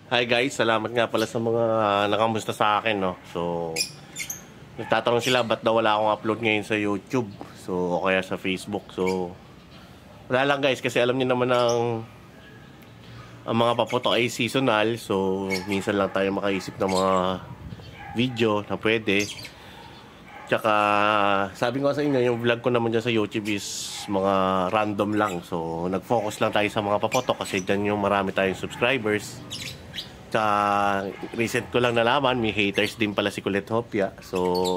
Hi guys, salamat nga pala sa mga nakamusta sa akin, no. So, nagtatanong sila ba't daw wala akong upload ngayon sa YouTube. So, o kaya sa Facebook. So, wala lang guys kasi alam niyo naman ang mga paputok ay seasonal. So, minsan lang tayo makaisip ng mga video na pwede. Tsaka, sabi ko sa inyo, yung vlog ko naman dyan sa YouTube is mga random lang. So, nag-focus lang tayo sa mga paputok kasi dyan yung marami tayong subscribers. Tsaka, recent ko lang nalaman, may haters din pala si Kulit Hopia. So,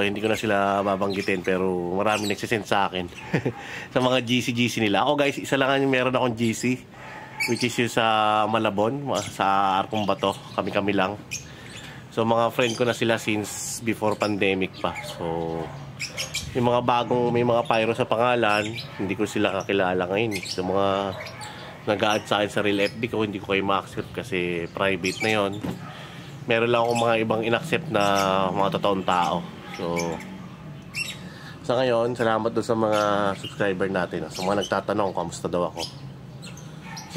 hindi ko na sila babanggitin pero marami nagsisend sa akin sa mga GC nila. Ako guys, isa lang yung meron akong GC, which is yung sa Malabon, sa Arcong Bato. Kami lang. So, mga friend ko na sila since before pandemic pa. So, yung mga bagong, may mga pyro sa pangalan, hindi ko sila kakilala ngayon. So, mga nag-a-add sa akin sa real FB ko, hindi ko kayo ma-accept kasi private na yon. Meron lang akong mga ibang in-accept na mga totoong tao. So, sa ngayon, salamat doon sa mga subscriber natin. Sa mga nagtatanong, kamusta daw ako.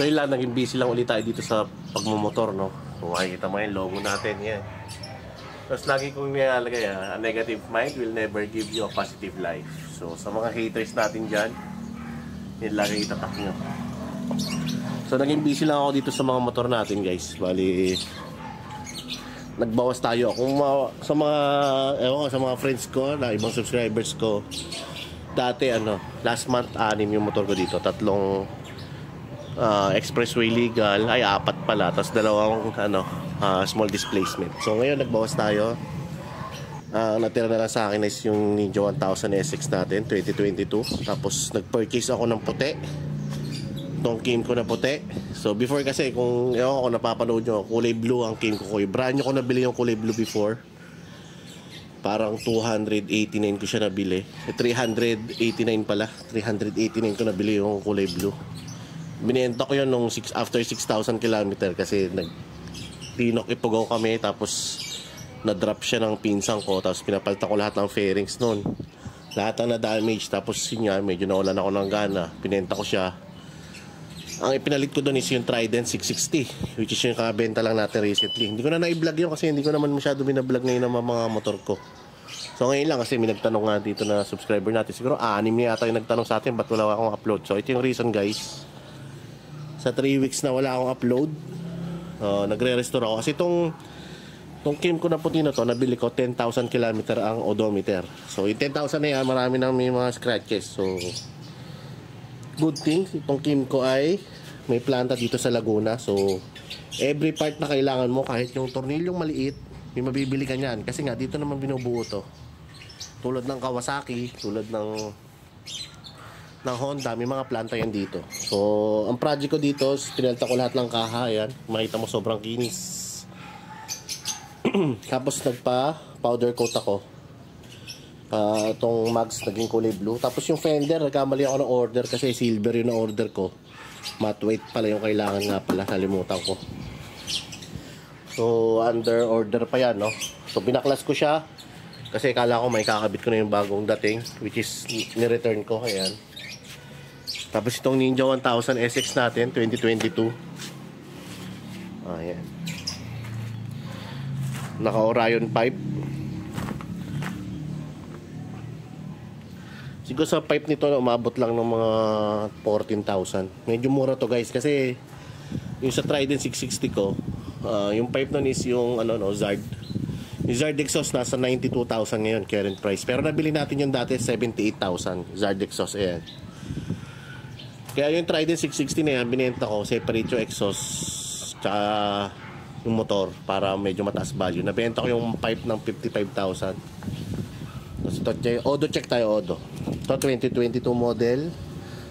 So, yun lang, naging busy lang ulit tayo dito sa pagmumotor, no? Kung makikita mo yung logo natin, yan. Tapos lagi kong nilalagay, a negative mind will never give you a positive life. So, sa mga haters natin dyan, yun lagi itatak nyo. So, naging busy lang ako dito sa mga motor natin, guys. Bali, nagbawas tayo. Kung sa mga friends ko, na ibang subscribers ko, dati, last month, 6 yung motor ko dito. 3 expressway legal, ay 4 pala. Tapos 2 small displacement. So, ngayon, nagbawas tayo. Natira na lang sa akin is yung Ninja 1000 SX natin, 2022. Tapos, nag-purchase ako ng puti. Itong cane ko na puti. So before kasi kung napapanood nyo, kulay blue ang cane ko. Brand nyo ko nabili yung kulay blue before. Parang 289 ko siya nabili. 389 pala. 389 ko nabili yung kulay blue. Binenta ko yun nung after 6,000 km kasi tinok Ipugaw kami. Tapos na-drop siya ng pinsang ko. Tapos pinapalta ko lahat ng fairings nun. Lahat ang na-damage. Tapos yun nga, medyo nawalan ako ng gana. Pinenta ko siya. Ang ipinalit ko doon is yung Trident 660, which is yung kakabenta lang natin recently. Hindi ko na na-vlog yun kasi hindi ko naman masyado binablog ngayon ng mga motor ko. So ngayon lang kasi may nagtanong nga dito na subscriber natin. Siguro 6 yata yung nagtanong sa atin ba't wala akong upload. So ito yung reason guys. Sa 3 weeks na wala akong upload, nagre-restore ako. Kasi itong cam ko na puti na to, nabili ko 10,000 km ang odometer. So yung 10,000 na yan, marami nang may mga scratches. So good thing, itong Kim ko ay may planta dito sa Laguna. So, every part na kailangan mo, kahit yung tornilyong maliit, may mabibili ka niyan. Kasi nga, dito naman binubuo to. Tulad ng Kawasaki, tulad ng Honda, may mga planta yan dito. So, ang project ko dito, pinalta ko lahat ng kaha, yan. Makita mo sobrang kinis. Tapos, nagpa-powder coat ako. Itong mags naging kulay blue. Tapos yung fender, nagkamali ako ng order kasi silver yung na-order ko. Matte white pala yung kailangan nga pala. Nalimutan ko. So, under order pa yan, no? So, binaklas ko siya. Kasi kala ko may kakabit ko na yung bagong dating, which is ni-return ko. Ayan. Tapos itong Ninja 1000 SX natin, 2022. Ayan. Naka-Orion pipe. Siguro sa pipe nito umabot lang ng mga 14,000. Medyo mura to guys kasi yung sa Trident 660 ko, yung pipe nun is yung Zard. Yung Zard exhaust nasa 92,000 ngayon current price. Pero nabili natin yung dati 78,000 Zard exhaust. Ayan. Kaya yung Trident 660 na yan, binenta ko separate yung exhaust tsaka yung motor para medyo mataas value. Nabenta ko yung pipe ng 55,000. Tapos ito, Odo check tayo, Odo. Ito, 2022 model.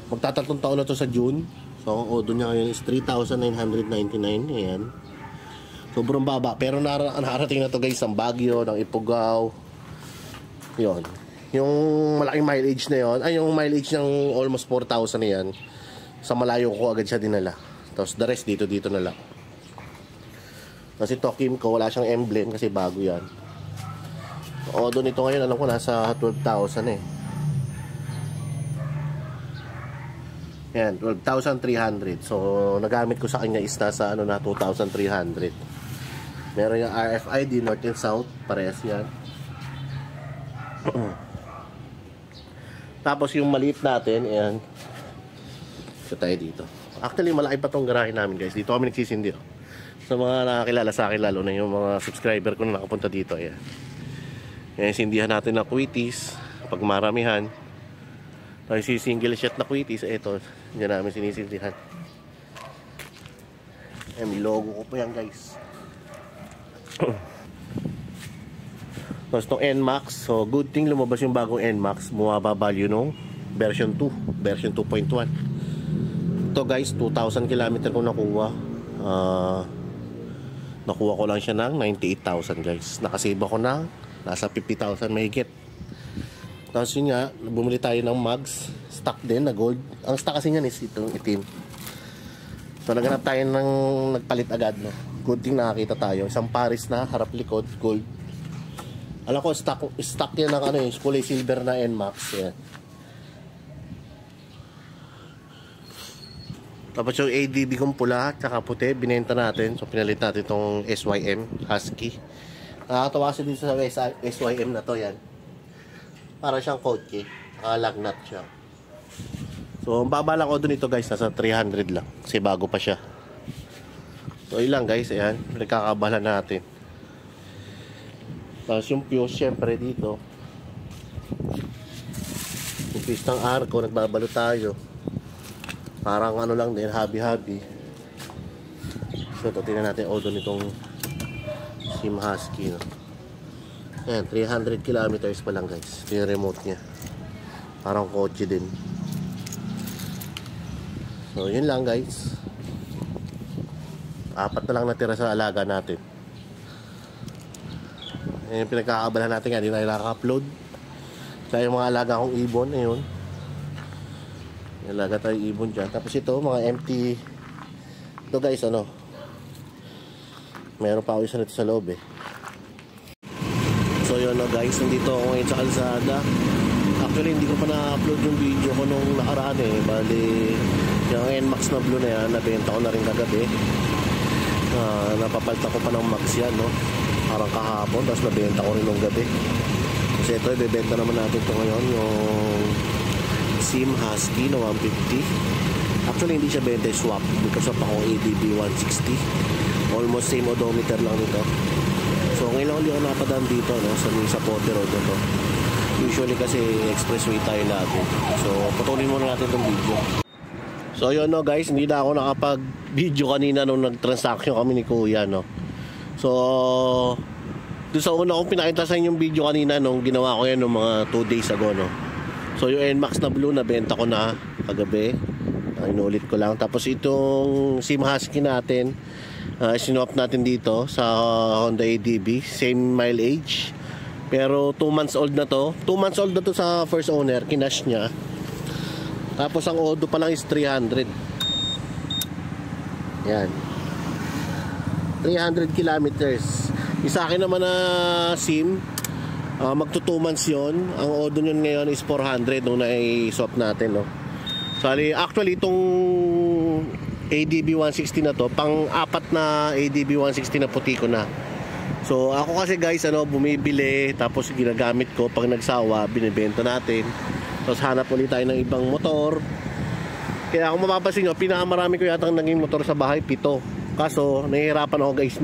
Magtatatlong taon na to sa June. So, ang Odo niya ngayon is 3,999. Ayan. Sobrang baba. Pero narating na to guys, ang Baguio, ng Ipugaw. Yun. Yung malaking mileage na yun, ay yung mileage ng almost 4,000 na yan, sa malayo ko agad siya dinala. Tapos the rest dito na lang. Kasi ito, Kim ko, wala siyang emblem kasi bago yan. Odo nito ngayon, alam ko nasa 12,000 eh. Yan, 12,300. So, nagamit ko sa kanya is nasa ano na 2,300. Meron yung RFID, North and South. Parehas yan. Tapos yung maliit natin, ayan. So, tayo dito. Actually, malaki pa tong garahe namin, guys. Dito kami nagsisindi. Sa mga nakakilala sa akin, lalo na yung mga subscriber ko na nakapunta dito. Ayan. Ayan, sindihan natin na Quitis. Pag maramihan. Tapos si single shot na Quitis. Ito, hindi namin sinisindihan. Ayan, may logo ko po yan, guys. Tapos itong NMAX. So, good thing lumabas yung bagong NMAX. Bumaba value nung version 2. Version 2.1. Ito, guys, 2,000 km ko nakuha. Nakuha ko lang siya ng 98,000, guys. Nakasave ako ng nasa 50,000 mahigit. Tapos yun nga, bumili tayo ng mugs. Stock din na gold. Ang stock kasi niyan is itong itim. So naganap tayo ng nagpalit agad, no. Good thing nakakita tayo. Isang pares na harap likod gold. Alam ko stock yan ng ano yung kulay silver na NMAX. Yan. Tapos yung ADB kong pula tsaka puti, binenta natin. So pinalit natin itong SYM Husky. Nakakatawa kasi dito sa SYM na to, yan. Para siyang kotse. Lagnat siya. So, ang baba lang ko dun ito, guys. Nasa 300 lang. Kasi bago pa siya. So, ilang, guys. Ayan. Nagkakabalan natin. Tapos yung fuse, syempre, dito. Yung fuse ng arco, nagbabalo tayo. Parang ano lang din, habi-habi. So, ito, tingnan natin odo nitong SYM Husky, no? Ayan, 300 kilometers pa lang, guys. Ito yung remote nya. Parang kotse din. So, yun lang, guys. 4 na lang natira sa alaga natin. Ayan yung pinagkakaabalahan natin nga. Hindi na nakaka-upload. Kaya yung mga alaga kong ibon, ayun. Alaga tayo ibon dyan. Tapos ito, mga empty. Ito, guys, ano. Meron pa ako isa nito sa loob, eh. So yun, no, guys, nandito ako ngayon sa kalsada. Actually, hindi ko pa na-upload yung video ko nung nakaraan, eh. Bali, yung NMAX na blue na yan, nabenta ko na rin kagabi. Napapalta ko pa ng Max yan, no? Parang kahapon, tapos nabenta ko rin nung gabi. Kasi ito, ibebenta naman natin ito ngayon, yung SYM Husky na 150. Actually, hindi siya benta, swap. Because of ako ADB 160. Almost same odometer lang nito. So ngayon lang ulit ako napadaan dito, no, sa Potter Road to. Usually kasi expressway tayo lagi. So patuloy muna natin itong video. So yun, no, guys, hindi na ako nakapag-video kanina nung nag-transaction kami ni Kuya, no. So doon sa una kong pinakita sa inyo yung video kanina nung ginawa ko yan nung mga 2 days ago, no. So yung NMAX na blue na benta ko na kagabi. Inulit ko lang. Tapos itong SYM Husky natin, sinwap natin dito sa Honda ADB, same mileage, pero 2 months old na to. 2 months old na to sa first owner, kinash niya. Tapos ang odo pa lang is 300. Yan, 300 kilometers. Isa akin naman na SYM, magto 2 months yon. Ang odo nyon ngayon is 400 nung na-swap natin, no. So actually itong ADB 160 na to, pang-4 na ADB 160 na puti ko na. So ako kasi, guys, ano, bumibili tapos ginagamit ko, pag nagsawa binibenta natin. Tapos hanap ulit tayo ng ibang motor. Kaya kung mapapansin nyo, pinakamarami ko yata naging motor sa bahay, 7. Kaso nahihirapan ako, guys,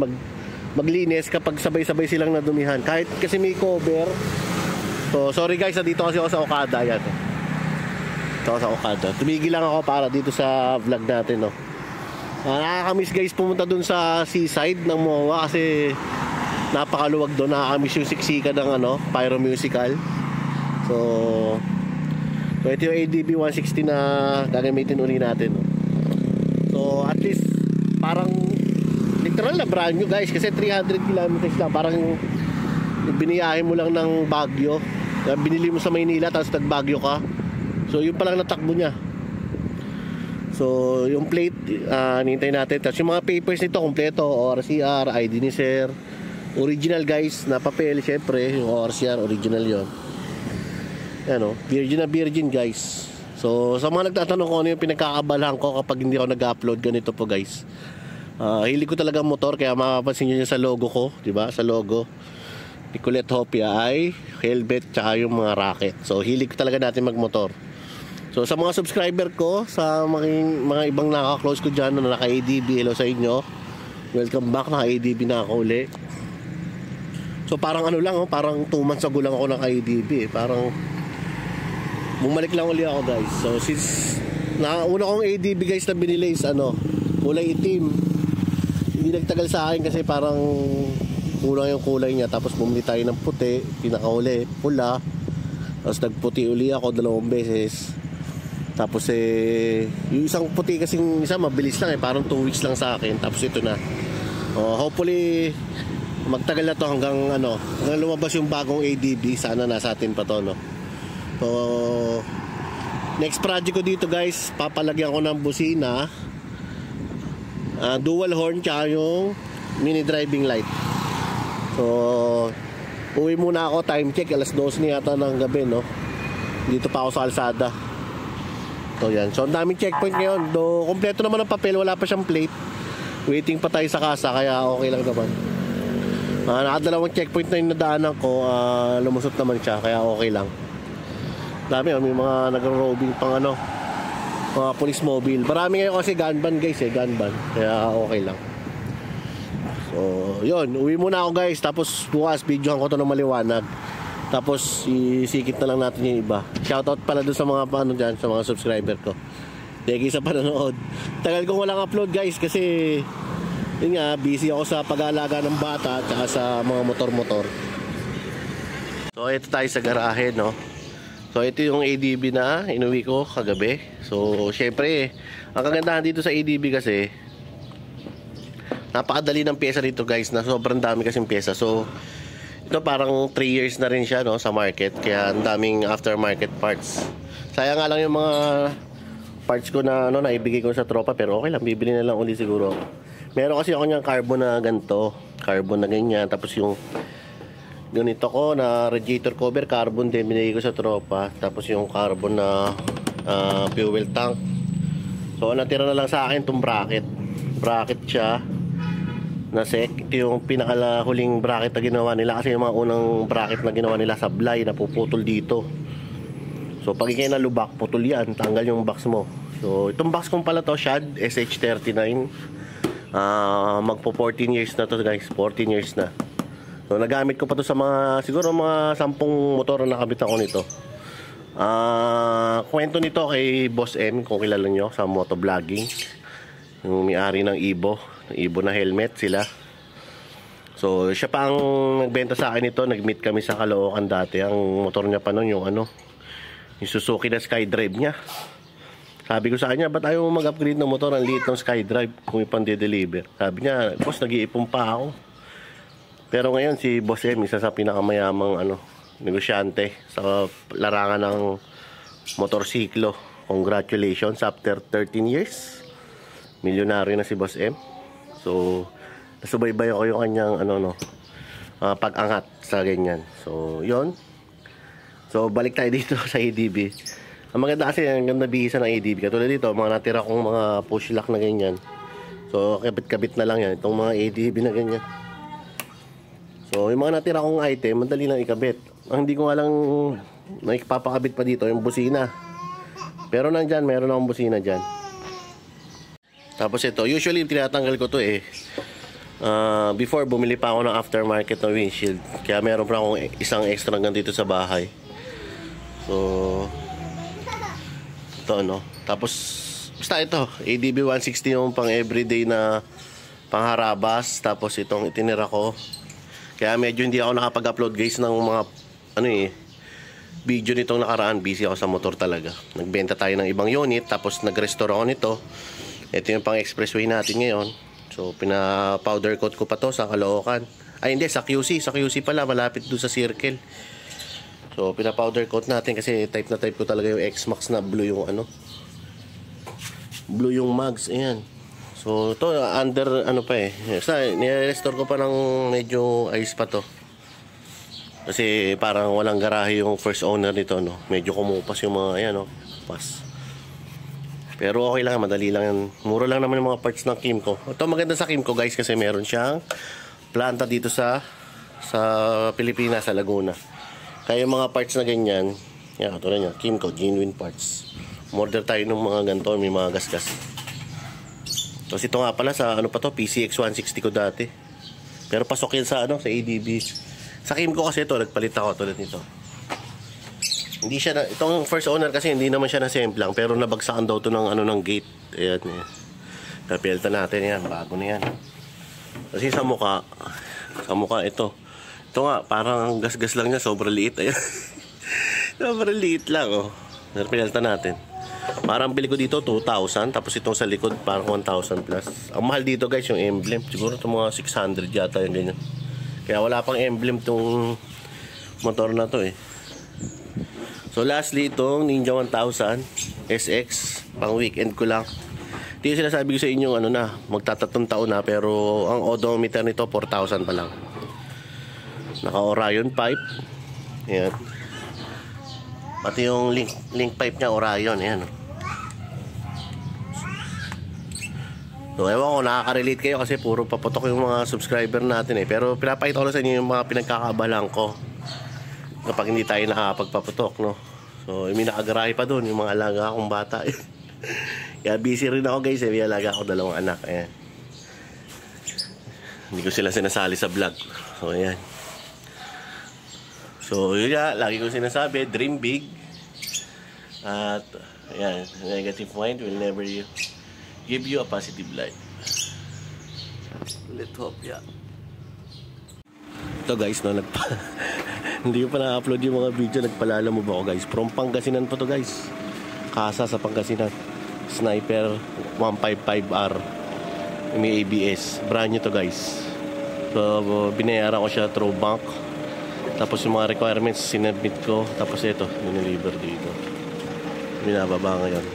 maglinis kapag sabay-sabay silang nadumihan. Kahit kasi may cover. So sorry, guys, dito kasi ako sa Okada. Yan, ito sa Okada. Tumigil lang ako para dito sa vlog natin, no. Nakakamiss, guys, pumunta dun sa seaside ng MOA kasi napakaluwag doon. Nakakamiss yung siksika ng ano, pyro musical. So ito yung ADB 160 na gagamitin uli natin, no? So at least parang literal na brand new, guys, kasi 300 kilometers lang. Parang biniyahe mo lang ng Baguio. Binili mo sa Maynila tapos nag-Baguio ka. So yun pa lang natakbo niya. So yung plate, nintay natin. Tapos yung mga papers nito kompleto, ORCR, ID ni sir, original, guys, na papel. Syempre yung ORCR original yon. Ano, virgin na virgin, guys. So sa mga nagtatanong ko ano yung pinagkakabalahan ko kapag hindi ako nag-upload, ganito po guys. Hilig ko talaga motor, kaya mapapansin nyo sa logo ko, di ba? Sa logo ni Colette Hopia ay helmet tsaka yung mga racket. So hilig ko talaga natin magmotor. So sa mga subscriber ko, sa mga ibang naka-close ko dyan na naka-ADB, hello sa inyo. Welcome back, naka-ADB na ako uli. So parang ano lang, parang 2 months ago lang ako naka-ADB. Parang bumalik lang uli ako guys. So since una kong ADB guys na binili is kulay itim. Hindi nagtagal sa akin kasi parang kulang yung kulay niya. Tapos bumili tayo ng puti, pinakauli pula. Tapos nagputi uli ako 2 beses. Tapos yung isang puti kasing isa mabilis lang parang 2 weeks lang sa akin. Tapos ito na. Hopefully magtagal na to hanggang lumabas yung bagong ADB. Sana nasa atin pa to, no. So next project ko dito guys, papalagyan ko ng busina, dual horn tsaka yung mini driving light. So uwi muna ako, time check alas 12 na yata ng gabi, no. Dito pa ako sa kalsada. So yan, so ang daming checkpoint ngayon. Do kompleto naman ang papel, wala pa siyang plate. Waiting pa tayo sa kasa, kaya okay lang naman. Nakadalawang checkpoint na yung nadaanan ko, lumusot naman siya, kaya okay lang. Dami, may mga nagro-roving pang mga police mobile. Marami ngayon kasi gun ban guys, gun ban. Kaya okay lang. So yun, uwi muna ako guys. Tapos bukas videohan ko to ng maliwanag. Tapos isikip na lang natin yung iba. Shoutout pala dun sa mga dyan, sa mga subscriber ko. Thank you sa panonood. Tagal kong walang upload guys kasi yun nga, busy ako sa pag-aalaga ng bata at sa mga motor-motor. So ito tayo sa garahe, no. So ito yung ADB na inuwi ko kagabi. So syempre, ang kagandahan dito sa ADB kasi napakadali ng pyesa dito guys, na sobrang dami kasing pyesa. So ito parang 3 years na rin siya, no, sa market. Kaya ang daming aftermarket parts. Sayang nga lang yung mga parts ko na naibigay ko sa tropa, pero okay lang, bibili na lang uli siguro. Meron kasi ako niyang carbon na ganito, carbon na ganyan. Tapos yung ganito ko na radiator cover, carbon din, binigay ko sa tropa. Tapos yung carbon na fuel tank. So natira na lang sa akin itong bracket. Bracket siya na sec. Ito yung pinakahuling bracket na ginawa nila. Kasi yung mga unang bracket na ginawa nila sablay, napuputol dito. So pag ikay na lubak, putol yan, tanggal yung box mo. So itong box kong pala to, Shad SH39. Magpo 14 years na to guys, 14 years na. So nagamit ko pa to sa mga, siguro mga 10 motor na nakabit ako nito. Kwento nito kay Boss M, kung kilala nyo sa motovlogging. Yung may-ari ng Ibo na helmet sila. So siya pa ang nagbenta sa akin ito. Nag-meet kami sa Caloocan dati. Ang motor niya pa noon yung yung Suzuki na Skydrive niya. Sabi ko sa kanya, ba't ayaw mo mag-upgrade ng motor? Ang liit ng Skydrive kung ipang-de-deliver. Sabi niya, boss, nag-iipon pa ako. Pero ngayon si Boss M, isa sa pinakamayamang negosyante sa larangan ng motorsiklo. Congratulations, after 13 years milyonaryo na si Boss M. So nasubaybay ako yung kanyang pag-angat sa ganyan. So yun. So balik tayo dito sa ADB. Ang maganda kasi ang ganda bihisa ng ADB. Katulad dito, mga natira kong mga push lock na ganyan. So kabit-kabit na lang yan, itong mga ADB na ganyan. So yung mga natira kong item, madali lang ikabit. Ang hindi ko nga lang naipapakabit pa dito yung busina. Pero nandyan, meron akong busina dyan. Tapos ito, usually tinatanggal ko to before bumili pa ako ng aftermarket na windshield. Kaya meron pa akong isang extra hanggang dito sa bahay. So ito tapos basta ito, ADB 160 yung pang everyday na pangharabas. Tapos itong itinira ko. Kaya medyo hindi ako nakapag-upload guys ng mga video nitong nakaraan. Busy ako sa motor talaga. Nagbenta tayo ng ibang unit, tapos nag-restore ako nito. Ito yung pang expressway natin ngayon. So pina-powder coat ko pa to sa Caloocan. Ay hindi, sa QC. Sa QC pala, malapit doon sa circle. So pina-powder coat natin kasi type na type ko talaga yung X-Max na blue yung blue yung mags. Ayan. So ito under pa basta nire-restore ko pa ng medyo ayos pa to. Kasi parang walang garahe yung first owner nito, no. Medyo kumupas yung mga pas. Pero okay lang, madali lang yan. Mura lang naman yung mga parts ng Kimco. Ito maganda sa Kimco guys kasi meron siyang planta dito sa Pilipinas, sa Laguna. Kaya yung mga parts na ganyan, yan, katulad nyo, Kimco, genuine parts. Order tayo ng mga ganito, may mga gasgas. Tapos ito nga pala sa ano pa to, PCX 160 ko dati. Pero pasok yan sa ano, sa ADB. Sa Kimco kasi ito, nagpalit ako tulad nito. Hindi siya na, itong first owner kasi hindi naman siya na-semplang, pero nabagsakan daw to ng ano ng gate. Ayan, ayan. Kapilta natin yan, bago na yan. Kasi sa mukha ito. Ito nga, parang gas-gas lang niya, sobrang liit. Ayan. Sobrang liit lang, oh. Kapilta natin. Parang bili ko dito 2,000, tapos itong sa likod parang 1,000 plus. Ang mahal dito guys yung emblem. Siguro itong mga 600 yata yung ganyan. Kaya wala pang emblem tong motor na to eh. So lastly, itong Ninja 1000 SX, pang weekend ko lang. Ito yung sinasabi ko sa inyo, ano na, magtatatong taon na, pero ang odometer nito 4,000 pa lang. Naka Orion pipe. Ayan. Pati yung link pipe niya Orion, ayan. So ewan ko, nakaka-relate kayo kasi puro paputok yung mga subscriber natin eh. Pero pinapakita ko lang sa inyo yung mga pinagkakabalan ko kapag hindi tayo nakapagpaputok, no? So, may nakagarahe pa doon, yung mga alaga akong bata. Kaya busy rin ako guys, eh. May alaga ako 2 anak, ayan. Hindi ko sila sinasali sa vlog. So, ayan. So, yun nga, lagi ko sinasabi, dream big. At, ayan, negative mind will never give you a positive life. Let's hope, yeah. Ito guys, no, hindi ko pa na-upload yung mga video, nagpalala mo ba ako guys? From Pangasinan po to guys. Kasa sa Pangasinan. Sniper 155R. May ABS. Brand new to guys. So, binayaran ko siya through bank. Tapos yung mga requirements, sinabit ko. Tapos ito, dineliver dito. Binababa ngayon.